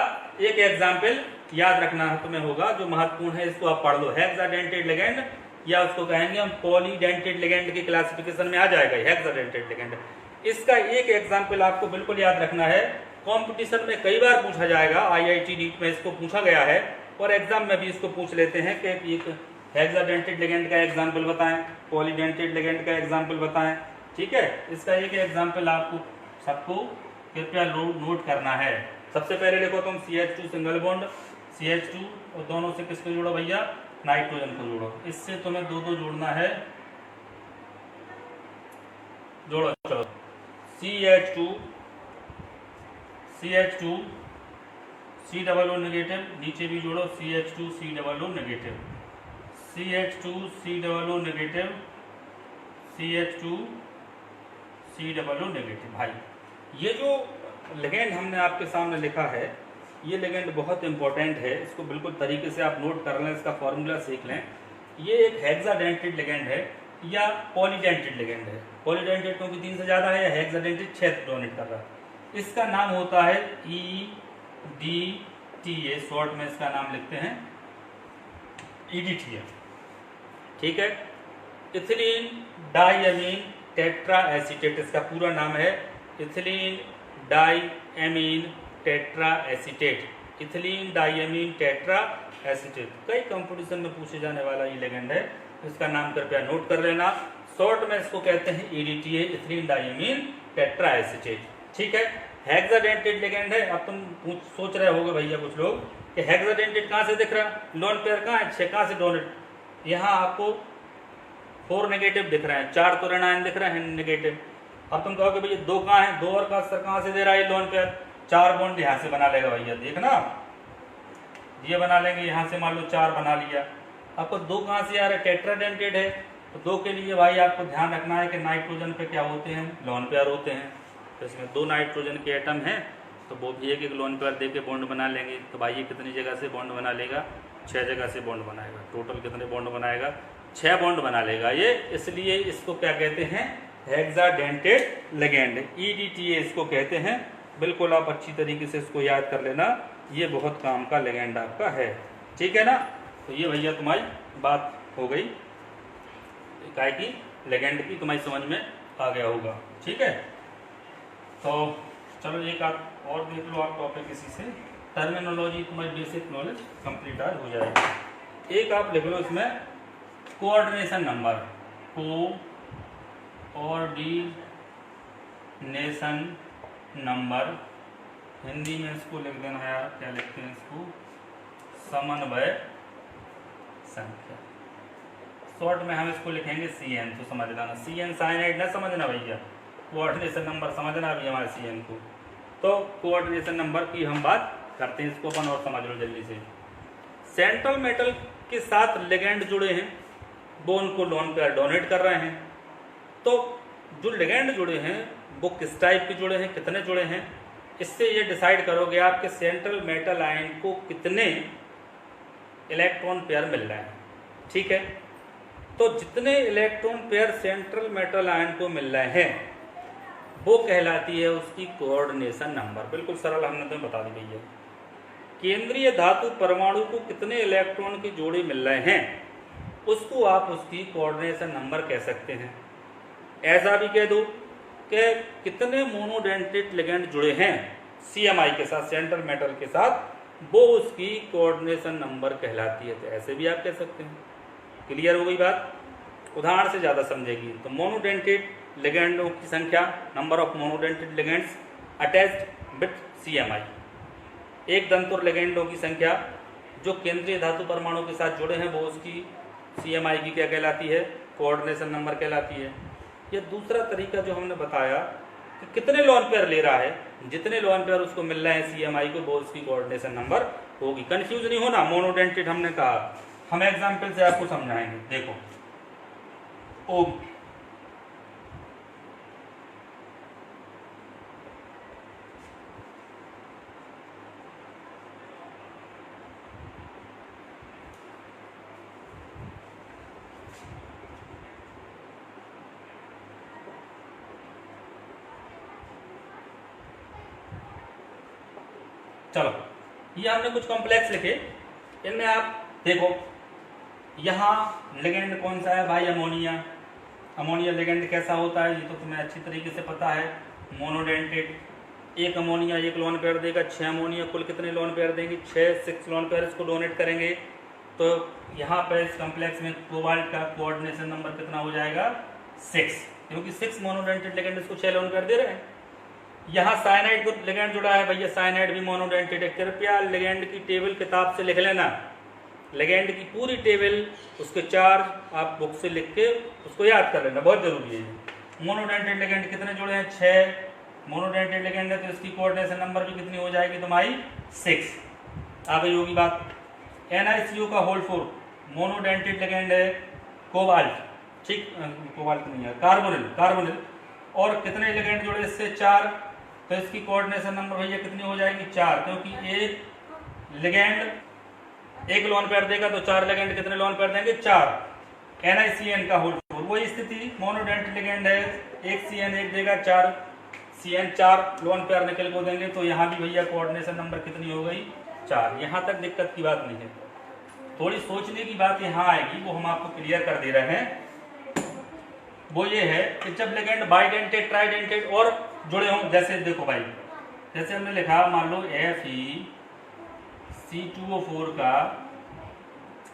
[SPEAKER 1] एक एग्जांपल याद रखना तुम्हें होगा जो महत्वपूर्ण है, इसको आप पढ़ लो। हेक्साडेंटेट लिगेंड, या उसको कहेंगे हम पॉलीडेंटेट लिगेंड की क्लासिफिकेशन में आ जाएगा हेक्साडेंटेट लिगेंड। इसका एक एग्जांपल आपको बिल्कुल याद रखना है, कंपटीशन में कई बार पूछा जाएगा, IIT नीट में इसको पूछा गया है, और एग्जाम में भी इसको पूछ लेते हैं कि एक हेक्साडेंटेट लिगेंड का एग्जांपल बताएं, पॉलीडेंटेट लिगेंड का एग्जांपल बताएं। ठीक है, इसका एक एग्जांपल आपको सबको कृपया नोट करना है। सबसे पहले देखो तुम CH2 सिंगल बॉन्ड, CH2, और दोनों से किसको जोड़ो भैया? नाइट्रोजन को जोड़ो। इससे तुम्हें 2-2 जोड़ना है, जोड़ो। चलो CH2 COO नेगेटिव, नीचे भी जोड़ो CH2 COO negative, CH2 COO negative, CH2 COO negative. भाई ये जो लिगेंड हमने आपके सामने लिखा है, ये लिगेंड बहुत इंपॉर्टेंट है, इसको बिल्कुल तरीके से आप नोट कर लें, इसका फॉर्मूला सीख लें। ये एक हेक्साडेंटेट लिगेंड है या पॉलीडेंटेट लिगेंड है। पॉलीडेंटेट क्योंकि 3 से ज़्यादा है, या हेक्साडेंटेट 6 डोनेट कर रहा है। इसका नाम होता है EDTA, शॉर्ट में इसका नाम लिखते हैं EDTA। ठीक है, इथिलीन डाइअमीन टेट्रा एसीटेट इसका पूरा नाम है, ethylene diamine tetra acetate, ethylene diamine tetra acetate, कई कंपटीशन में पूछे जाने वाला ये लिगेंड है, इसका नाम कृपया नोट कर लेना। शॉर्ट में इसको कहते हैं EDTA, ethene diamine tetra acetate. ठीक है, हेक्साडेंटेट लिगेंड है। अब तुम सोच रहे होगे भैया कुछ लोग कि हेक्साडेंटेट कहाँ से दिख रहा है, लोन पेयर कहाँ है, 6 कहाँ से डोनेट, यहाँ आपको 4 नेगेटिव दिख रहे हैं, 4 तो ऋणायन दिख रहे हैं नेगेटिव। अब तुम कहोगे भैया 2 कहाँ है, 2 और का असर कहाँ से दे रहा है लोन पेयर, 4 बॉन्ड यहाँ से बना लेगा भैया, देखना ये बना लेंगे, यहाँ से मान लो 4 बना लिया। आपको 2 कहाँ से आ रहा है, टेट्राडेंटेट है, तो 2 के लिए भाई आपको ध्यान रखना है कि नाइट्रोजन पे क्या होते हैं, लोन पेयर होते हैं। तो इसमें 2 नाइट्रोजन के एटम हैं, तो वो भी एक लोन पेयर दे के बॉन्ड बना लेंगे। तो भाई ये कितनी जगह से बॉन्ड बना लेगा, 6 जगह से बॉन्ड बनाएगा। टोटल कितने बॉन्ड बनाएगा, 6 बॉन्ड बना लेगा ये, इसलिए इसको क्या कहते हैं, हेक्साडेंटेट लिगेंड, EDTA इसको कहते हैं। बिल्कुल आप अच्छी तरीके से इसको याद कर लेना, ये बहुत काम का लिगेंड आपका है। ठीक है ना, तो ये भैया तुम्हारी बात हो गई इकाई की लिगेंड की, तुम्हारी समझ में आ गया होगा। ठीक है, तो चलो एक आप और देख लो आप टॉपिक इसी से, टर्मिनोलॉजी तुम्हारी बेसिक नॉलेज कंप्लीट आज हो जाएगी। एक आप लिख लो इसमें coordination number, coordination number, Hindi में इसको लिख देना है यार, क्या लिखते हैं इसको, समन्वय संख्या। शॉर्ट में हम इसको लिखेंगे CN, तो समझ लेना CN साइनाइड, न समझना भैया, कोऑर्डिनेशन नंबर समझना अभी हमारे CN को। तो कोऑर्डिनेशन नंबर की हम बात करते हैं, इसको अपन और समझ लो जल्दी से। सेंट्रल मेटल के साथ लिगेंड जुड़े हैं, वो उनको लोन पेयर डोनेट कर रहे हैं। तो जो लिगेंड जुड़े हैं वो किस टाइप के जुड़े हैं, कितने जुड़े हैं, इससे ये डिसाइड करोगे आप कि सेंट्रल मेटल आयन को कितने इलेक्ट्रॉन पेयर मिल रहे हैं। ठीक है, तो जितने electron pair central metal ion को मिल रहे हैं वो कहलाती है उसकी कोऑर्डिनेशन नंबर। बिल्कुल सरल हमने तुम्हें बता दी गई है। केंद्रीय धातु परमाणु को कितने इलेक्ट्रॉन की जोड़ी मिल रहे हैं उसको आप उसकी कोऑर्डिनेशन नंबर कह सकते हैं। ऐसा भी कह दो कि कितने मोनोडेंटेट लिगेंड जुड़े हैं CMI के साथ, सेंट्रल मेटल के साथ, वो उसकी कोऑर्डिनेशन नंबर कहलाती है। तो ऐसे भी आप कह सकते हैं। क्लियर हो गई बात, उदाहरण से ज़्यादा समझेगी। तो मोनोडेंटेट लिगेंडों की संख्या, number of monodentate ligands attached with CMI, एक दंतुर लिगेंडों की संख्या जो केंद्रीय धातु परमाणु के साथ जुड़े हैं वो उसकी CMI की क्या कहलाती है, कोऑर्डिनेशन नंबर कहलाती है। ये दूसरा तरीका जो हमने बताया कि कितने लोन पेयर ले रहा है, जितने लोन पेयर उसको मिल रहे हैं CMI को, वो उसकी कोऑर्डिनेशन नंबर होगी। कंफ्यूज नहीं होना, मोनोडेंटेट हमने कहा, हम एग्जाम्पल से आपको समझाएंगे। देखो O, चलो ये हमने कुछ कॉम्प्लेक्स लिखे, इनमें आप देखो यहाँ लिगेंड कौन सा है भाई, अमोनिया। अमोनिया लिगेंड कैसा होता है ये तो तुम्हें अच्छी तरीके से पता है, मोनोडेंटेट। एक अमोनिया एक लोन पेयर देगा, 6 अमोनिया कुल कितने लोन पेयर देंगे, 6 लोन पेयर इसको डोनेट करेंगे। तो यहाँ पे इस कॉम्प्लेक्स में कोबाल्ट का कोऑर्डिनेशन नंबर कितना हो जाएगा, 6, क्योंकि 6 मोनोडेंटेट लिगेंड इसको 6 लोन पेयर दे रहे हैं। यहाँ साइनाइड को लिगेंड जुड़ा है भैया, साइनाइड भी मोनोडेंटेट है। कृपया लिगेंड की टेबल किताब से लिख लेना, लिगेंड की पूरी टेबल, उसके चार्ज आप बुक से लिख के उसको याद कर लेना, बहुत जरूरी है। मोनोडेंटेट लिगेंड कितने जुड़े हैं, 6 मोनोडेंटेट लिगेंड है, तो इसकी कोऑर्डिनेशन नंबर भी कितनी हो जाएगी तुम्हारी, 6 आ गई होगी बात। NiCO का होल 4 मोनोडेंटेट लिगेंड है, कोबाल्ट, ठीक, कोबाल्ट नहीं है, कार्बोनिल, और कितने लिगेंड जुड़े इससे, 4, तो इसकी कोऑर्डिनेशन नंबर भैया कितनी हो जाएगी, 4, क्योंकि एक लिगेंड एक लोन पेयर देगा तो 4 लिगेंड कितने लोन पेयर देंगे, 4। NiCN का होल 4 वही स्थिति, मोनोडेंटेट लिगेंड है, एक CN एक देगा, 4 CN 4 लोन पेयर निकल को देंगे। तो यहाँ भी भैया कोऑर्डिनेशन नंबर कितनी हो गई, 4। यहाँ तक दिक्कत की बात नहीं है, थोड़ी सोचने की बात यहाँ आएगी, वो हम आपको क्लियर कर दे रहे हैं। वो ये है कि जब लिगेंड बाइडेंटेट, ट्राइडेंटेट और जुड़े हों, जैसे देखो भाई, जैसे हमने लिखा मान लो FeC2O4 का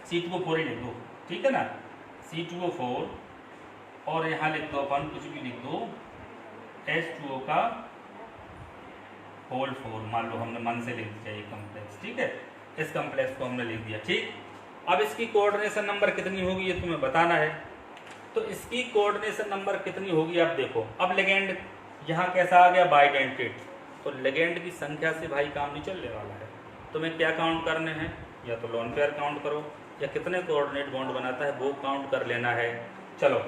[SPEAKER 1] C2O4 ही लिख दो, ठीक है ना, C2O4 और यहाँ लिख दो अपन कुछ भी लिख दो H2O का होल 4, मान लो हमने मन से लिख दिया ये कॉम्प्लेक्स, ठीक है, इस कॉम्प्लेक्स को हमने लिख दिया, ठीक। अब इसकी कोऑर्डिनेशन नंबर कितनी होगी ये तुम्हें बताना है। तो इसकी कोऑर्डिनेशन नंबर कितनी होगी आप देखो। अब लेगेंड यहाँ कैसा आ गया, बाइडेंटेड, तो लेगेंड की संख्या से भाई काम नहीं चलने वाला है। तुम्हें क्या काउंट करने हैं, या तो लोन पेयर काउंट करो या कितने कोऑर्डिनेट बॉन्ड बनाता है वो काउंट कर लेना है। चलो,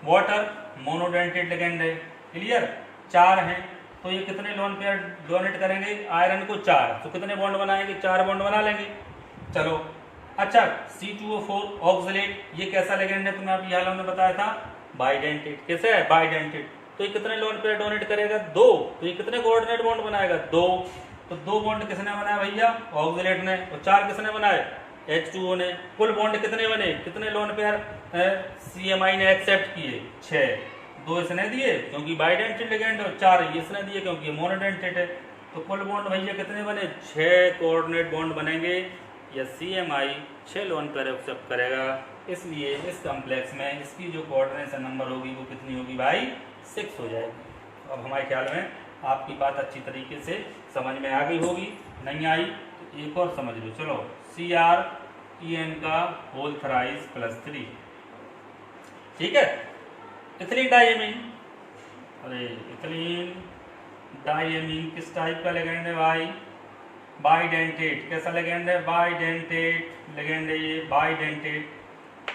[SPEAKER 1] वाटर मोनोडेंटेड लेगेंड है, क्लियर, 4 हैं, तो ये कितने लोन पेयर डोनेट करेंगे, आयरन को 4, तो कितने बॉन्ड बनाएंगे, 4 बॉन्ड बना लेंगे। चलो अच्छा, C2O4 ऑक्सलेट, ये कैसा लेगेंड है, तुम्हें अभी हाल हमने बताया था, बाइडेंटेड, कैसे है, बाइडेंटेड, तो ये कितने लोन पेयर डोनेट करेगा, 2, तो ये कितने कोऑर्डिनेट बॉन्ड बनाएगा, 2, तो 2 बॉन्ड किसने बनाया भैया, ऑक्सलेट ने, और 4 किसने बनाए, H2O ने। कुल बॉन्ड कितने बने, कितने लोन पेयर CMI ने एक्सेप्ट किए, 6, 2 इसने दिए क्योंकि बाइडेंटेड लेगेंड और 4 इसने दिए क्योंकि मोनोडेंटेड है। तो कुल बॉन्ड भैया कितने बने, 6 कोऑर्डिनेट बॉन्ड बनेंगे, या CMI 6 लोन पेयर एक्सेप्ट करेगा, इसलिए इस कॉम्प्लेक्स में इसकी जो कोऑर्डिनेशन नंबर होगी वो कितनी होगी भाई, 6 हो जाएगी। अब हमारे ख्याल में आपकी बात अच्छी तरीके से समझ में आ गई होगी, नहीं आई तो एक और समझ लो। चलो, CrEn का होल थ्राइस +3, ठीक है। इथिलीन डाइएमीन, अरे इथिलीन डाइएमीन किस टाइप का लेगेंड है भाई, बाइडेंटेड, कैसा लेगेंड है, बाइडेंटेड लेगेंड है ये, बाइडेंटेड।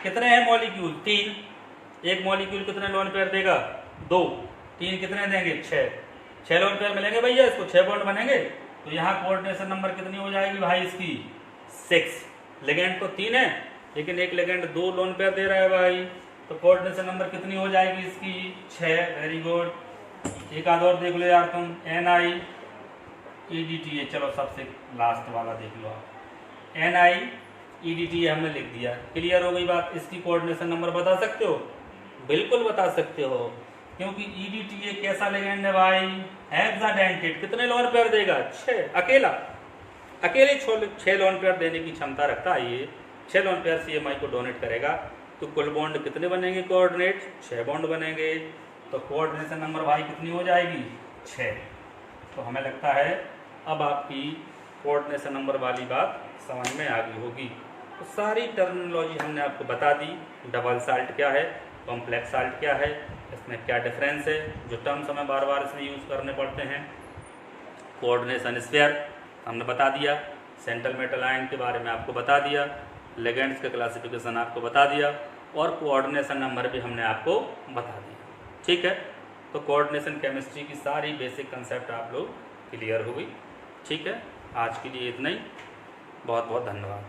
[SPEAKER 1] कितने हैं मॉलिक्यूल, 3, एक मॉलिक्यूल कितने लोन पेयर देगा, 2, 3 कितने देंगे, 6 लोन पेयर मिलेंगे भैया इसको, 6 बॉन्ड बनेंगे। तो यहाँ कोऑर्डिनेशन नंबर कितनी हो जाएगी भाई इसकी, 6। लेगेंड तो 3 है लेकिन एक लेगेंड 2 लोन पेयर दे रहा है भाई, तो कोऑर्डिनेशन नंबर कितनी हो जाएगी इसकी, 6। Very good. एक आध और देख लो यार तुम, NiEDTA, चलो सबसे लास्ट वाला देख लो आप, NiEDTA हमने लिख दिया, क्लियर हो गई बात। इसकी कोऑर्डिनेशन नंबर बता सकते हो, बिल्कुल बता सकते हो, क्योंकि EDTA कैसा लेगेंड है भाई, हेक्साडेंटेड, कितने लोन पेयर देगा, 6, अकेले 6 लोन पेयर देने की क्षमता रखता है ये, 6 लोन पेयर CMI को डोनेट करेगा। तो कुल बॉन्ड कितने बनेंगे कोऑर्डिनेट, 6 बॉन्ड बनेंगे, तो कोऑर्डिनेशन नंबर भाई कितनी हो जाएगी, 6। तो हमें लगता है अब आपकी कोऑर्डिनेशन नंबर वाली बात समझ में आ गई होगी। तो सारी टर्मिनोलॉजी हमने आपको बता दी, डबल साल्ट क्या है, कॉम्प्लेक्स साल्ट क्या है, इसमें क्या डिफरेंस है, जो टर्म्स हमें बार बार इसमें यूज़ करने पड़ते हैं। कोऑर्डिनेशन स्फीयर हमने बता दिया, सेंट्रल मेटल आयन के बारे में आपको बता दिया, लेगेंड्स का क्लासिफिकेशन आपको बता दिया, और कोऑर्डिनेशन नंबर भी हमने आपको बता दिया, ठीक है। तो कोऑर्डिनेशन केमिस्ट्री की सारी बेसिक कंसेप्ट आप लोग क्लियर हो गई, ठीक है। आज के लिए इतना ही, बहुत बहुत धन्यवाद।